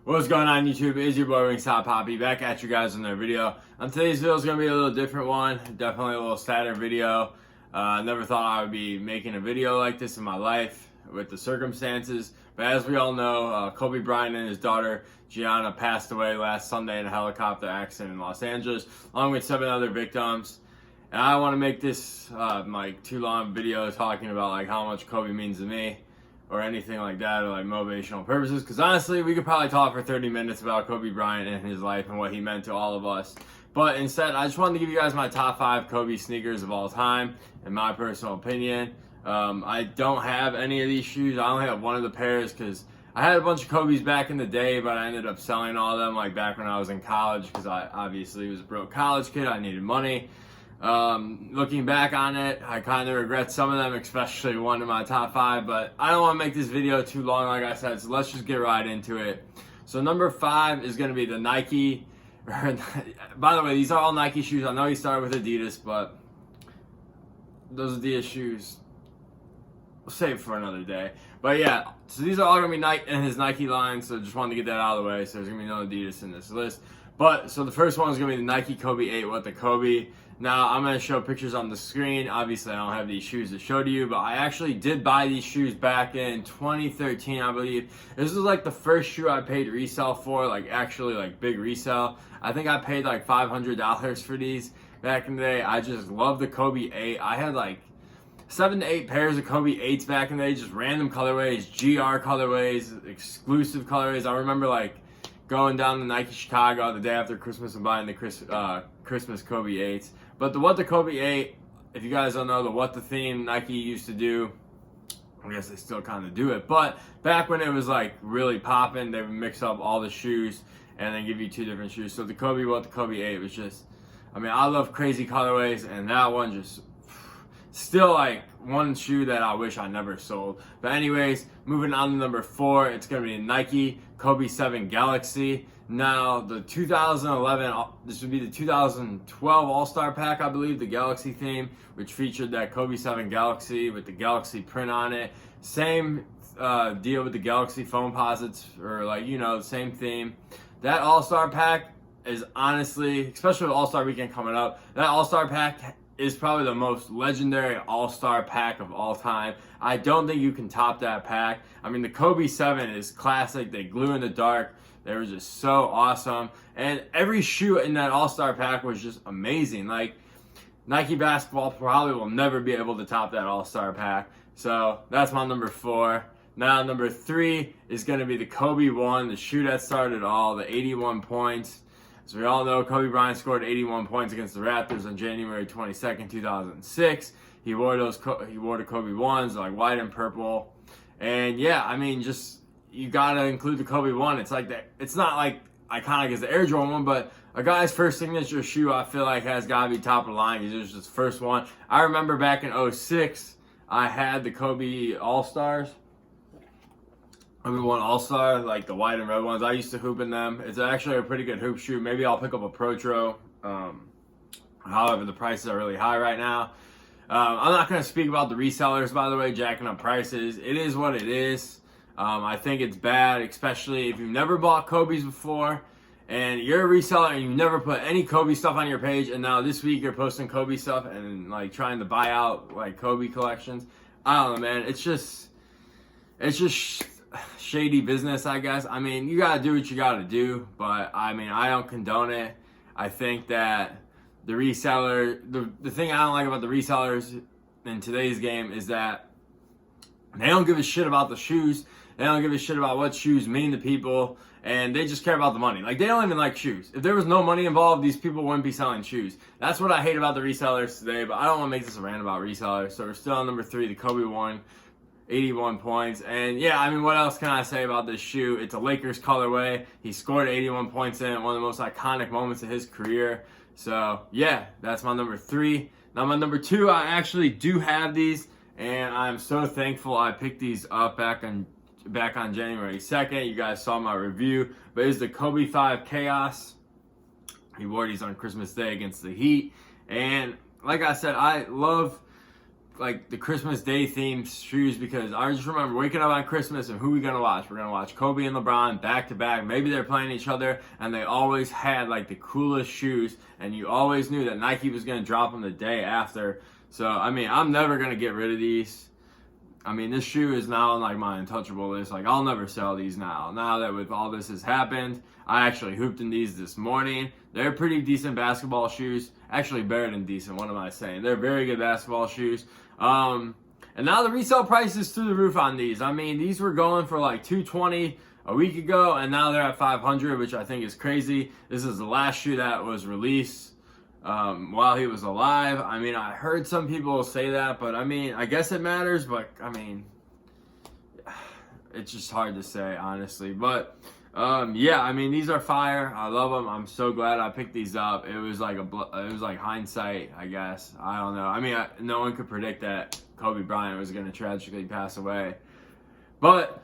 What's going on YouTube? It's your boy Wingstop Poppy back at you guys with another video. Today's video is going to be a little different one. Definitely a little sadder video. I never thought I would be making a video like this in my life with the circumstances. But as we all know, Kobe Bryant and his daughter Gianna passed away last Sunday in a helicopter accident in Los Angeles, along with 7 other victims. And I want to make this like too long video talking about like how much Kobe means to me, or anything like that, or like motivational purposes, because honestly we could probably talk for 30 minutes about Kobe Bryant and his life and what he meant to all of us. But instead, I just wanted to give you guys my top 5 Kobe sneakers of all time, in my personal opinion. I don't have any of these shoes. I only have one of the pairs because I had a bunch of Kobe's back in the day, but I ended up selling all of them like back when I was in college, because I obviously was a broke college kid. I needed money. Looking back on it, I kind of regret some of them, especially one in my top 5, but I don't want to make this video too long, like I said, so let's just get right into it. So number 5 is going to be the Nike. By the way, these are all Nike shoes. I know he started with Adidas, but those Adidas shoes, we'll save it for another day. But yeah, so these are all going to be Nike in his Nike line, so just wanted to get that out of the way. So there's going to be no Adidas in this list. But, so the first one is going to be the Nike Kobe 8 with the Kobe. Now, I'm going to show pictures on the screen. Obviously, I don't have these shoes to show to you, but I actually did buy these shoes back in 2013, I believe. This was like the first shoe I paid resale for, like actually like big resale. I think I paid like $500 for these back in the day. I just love the Kobe 8. I had like 7 to 8 pairs of Kobe 8s back in the day, just random colorways, GR colorways, exclusive colorways. I remember like going down to Nike Chicago the day after Christmas and buying the Christmas Kobe 8s. But the What the Kobe 8, if you guys don't know, the What the theme Nike used to do, I guess they still kind of do it. But back when it was like really popping, they would mix up all the shoes and then give you 2 different shoes. So the Kobe What the Kobe 8 was just, I mean, I love crazy colorways, and that one just still like one shoe that I wish I never sold. But anyways, moving on to number 4, it's going to be Nike Kobe 7 Galaxy. Now, the 2011, this would be the 2012 All-Star Pack, I believe, the Galaxy theme, which featured that Kobe 7 Galaxy with the Galaxy print on it. Same deal with the Galaxy foam posits, or like, you know, the same theme. That All-Star Pack is honestly, especially with All-Star Weekend coming up, that All-Star Pack is probably the most legendary All-Star Pack of all time. I don't think you can top that pack. I mean, the Kobe 7 is classic. They glue in the dark. They were just so awesome. And every shoe in that All-Star Pack was just amazing. Like, Nike basketball probably will never be able to top that All-Star Pack. So that's my number 4. Now, number 3 is going to be the Kobe 1, the shoe that started all, the 81 points. As we all know, Kobe Bryant scored 81 points against the Raptors on January 22nd, 2006. He wore the Kobe 1s, like white and purple. And yeah, I mean, just, you gotta include the Kobe 1. It's like that. It's not like iconic as the Air Jordan 1, but a guy's first signature shoe, I feel like, has gotta be top of the line. It was his first one. I remember back in 06, I had the Kobe All-Stars. Kobe 1 All-Star, like the white and red ones. I used to hoop in them. It's actually a pretty good hoop shoe. Maybe I'll pick up a Pro Tro. However, the prices are really high right now. I'm not going to speak about the resellers, by the way, jacking up prices. It is what it is. I think it's bad, especially if you've never bought Kobe's before and you're a reseller and you've never put any Kobe stuff on your page, and now this week you're posting Kobe stuff and like trying to buy out like Kobe collections. I don't know, man. It's just shady business, I guess. I mean, you gotta do what you gotta do, but I mean, I don't condone it. I think that the reseller, the thing I don't like about the resellers in today's game is that they don't give a shit about the shoes. They don't give a shit about what shoes mean to people, and they just care about the money. Like, they don't even like shoes. If there was no money involved, these people wouldn't be selling shoes. That's what I hate about the resellers today, but I don't want to make this a rant about resellers. So we're still on number 3, the Kobe 1. 81 points. And yeah, I mean, what else can I say about this shoe? It's a Lakers colorway. He scored 81 points in it, one of the most iconic moments of his career. So yeah, that's my number 3. Now my number 2, I actually do have these, and I'm so thankful I picked these up back on January 2nd. You guys saw my review, but it's the Kobe 5 Chaos. He wore these on Christmas Day against the Heat, and like I said, I love like the Christmas Day themed shoes because I just remember waking up on Christmas and who we gonna watch? We're gonna watch Kobe and LeBron back to back. Maybe they're playing each other, and they always had like the coolest shoes, and you always knew that Nike was gonna drop them the day after. So I mean, I'm never gonna get rid of these. I mean, this shoe is now on like my untouchable list. Like, I'll never sell these now. Now that with all this has happened, I actually hooped in these this morning. They're pretty decent basketball shoes. Actually, better than decent. What am I saying? They're very good basketball shoes. And now the resale price is through the roof on these. I mean, these were going for like $220 a week ago, and now they're at $500, which I think is crazy. This is the last shoe that was released while he was alive. I mean, I heard some people say that, but I mean, I guess it matters, but I mean, it's just hard to say, honestly. But yeah, I mean, these are fire. I love them. I'm so glad I picked these up. It was like hindsight, I guess. I don't know. I mean, no one could predict that Kobe Bryant was going to tragically pass away, but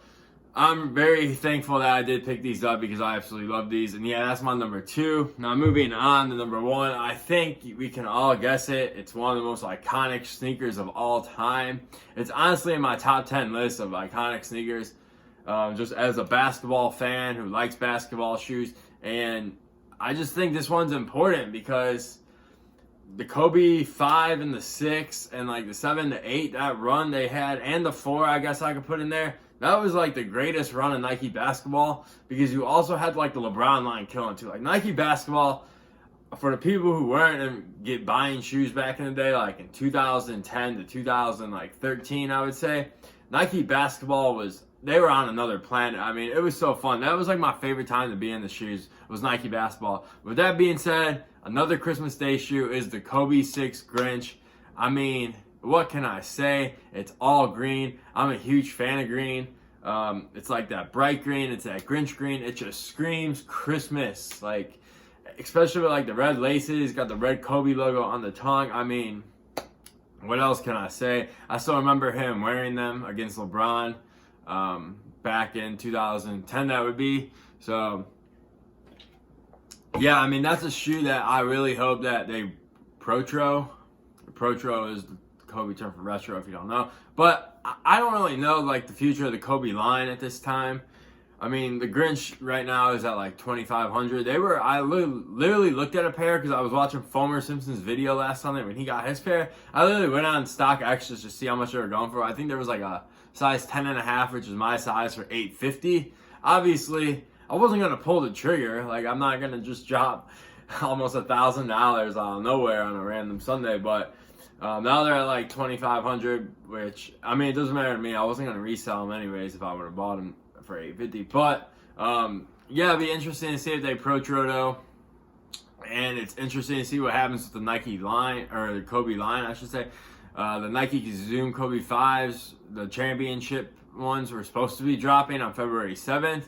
I'm very thankful that I did pick these up because I absolutely love these. And yeah, that's my number 2. Now moving on to number 1, I think we can all guess it. It's one of the most iconic sneakers of all time. It's honestly in my top 10 list of iconic sneakers. Just as a basketball fan who likes basketball shoes. And I just think this one's important because the Kobe 5 and the 6 and like the 7 to 8, that run they had, and the 4 I guess I could put in there, that was like the greatest run in Nike basketball because you also had like the LeBron line killing too. Like Nike basketball, for the people who weren't buying shoes back in the day, like in 2010 to 2013, I would say, Nike basketball they were on another planet. I mean, it was so fun. That was like my favorite time to be in the shoes, was Nike basketball. With that being said, another Christmas Day shoe is the Kobe 6 Grinch. I mean, what can I say? It's all green. I'm a huge fan of green. It's like that bright green. It's that Grinch green. It just screams Christmas. Like, especially with like the red laces. Got the red Kobe logo on the tongue. I mean, what else can I say? I still remember him wearing them against LeBron back in 2010, that would be. So, yeah, I mean, that's a shoe that I really hope that they Protro is the Kobe term for retro, if you don't know. But I don't really know like the future of the Kobe line at this time. I mean, the Grinch right now is at like $2,500. I literally looked at a pair because I was watching Fomer Simpson's video last Sunday when he got his pair. I literally went on StockX just to see how much they were going for. I think there was like a size 10.5, which is my size, for $850. Obviously, I wasn't gonna pull the trigger. Like, I'm not gonna just drop almost $1,000 out of nowhere on a random Sunday. But now they're at like $2,500, which, I mean, it doesn't matter to me. I wasn't gonna resell them anyways if I would have bought them for $850. But yeah, it'd be interesting to see if they Protro, and it's interesting to see what happens with the Nike line, or the Kobe line, I should say. The Nike Zoom Kobe 5s, the championship ones, were supposed to be dropping on February 7th.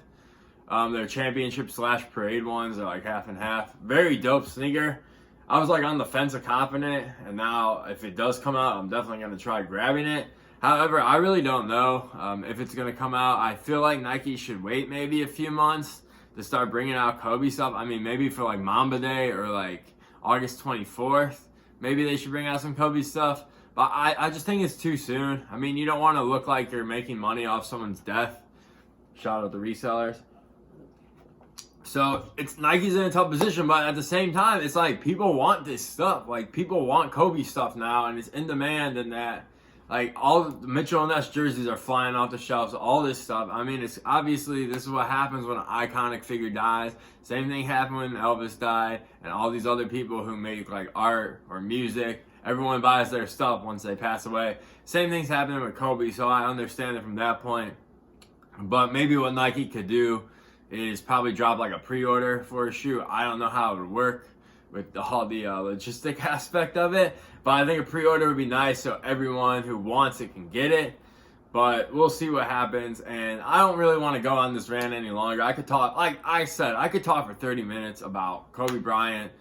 Their championship / parade ones are like half and half. Very dope sneaker. I was like on the fence of confident, and now if it does come out, I'm definitely going to try grabbing it. However, I really don't know if it's going to come out. I feel like Nike should wait maybe a few months to start bringing out Kobe stuff. I mean, maybe for like Mamba Day or like August 24th, maybe they should bring out some Kobe stuff. But I just think it's too soon. I mean, you don't want to look like you're making money off someone's death. Shout out the resellers. So Nike's in a tough position, but at the same time, it's like people want this stuff. Like, people want Kobe stuff now, and it's in demand, and that, like, all the Mitchell & Ness jerseys are flying off the shelves, all this stuff. I mean, it's obviously, this is what happens when an iconic figure dies. Same thing happened when Elvis died, and all these other people who make like art or music. Everyone buys their stuff once they pass away. Same thing's happening with Kobe, so I understand it from that point. But maybe what Nike could do is probably drop like a pre-order for a shoe. I don't know how it would work with all the logistic aspect of it, but I think a pre-order would be nice so everyone who wants it can get it. But we'll see what happens, and I don't really want to go on this rant any longer. I could talk, like I said, I could talk for 30 minutes about Kobe Bryant,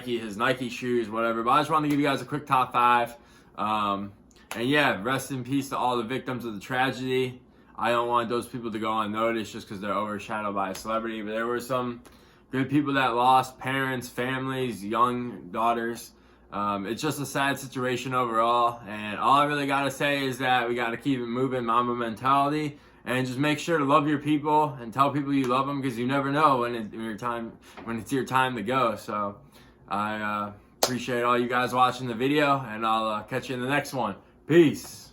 his Nike shoes, whatever, but I just wanted to give you guys a quick top 5. And yeah, rest in peace to all the victims of the tragedy. I don't want those people to go unnoticed just because they're overshadowed by a celebrity, but there were some good people that lost parents, families, young daughters. It's just a sad situation overall, and all I really got to say is that we got to keep it moving, Mamba mentality, and just make sure to love your people and tell people you love them, because you never know when it's your time to go. So I appreciate all you guys watching the video, and I'll catch you in the next one. Peace.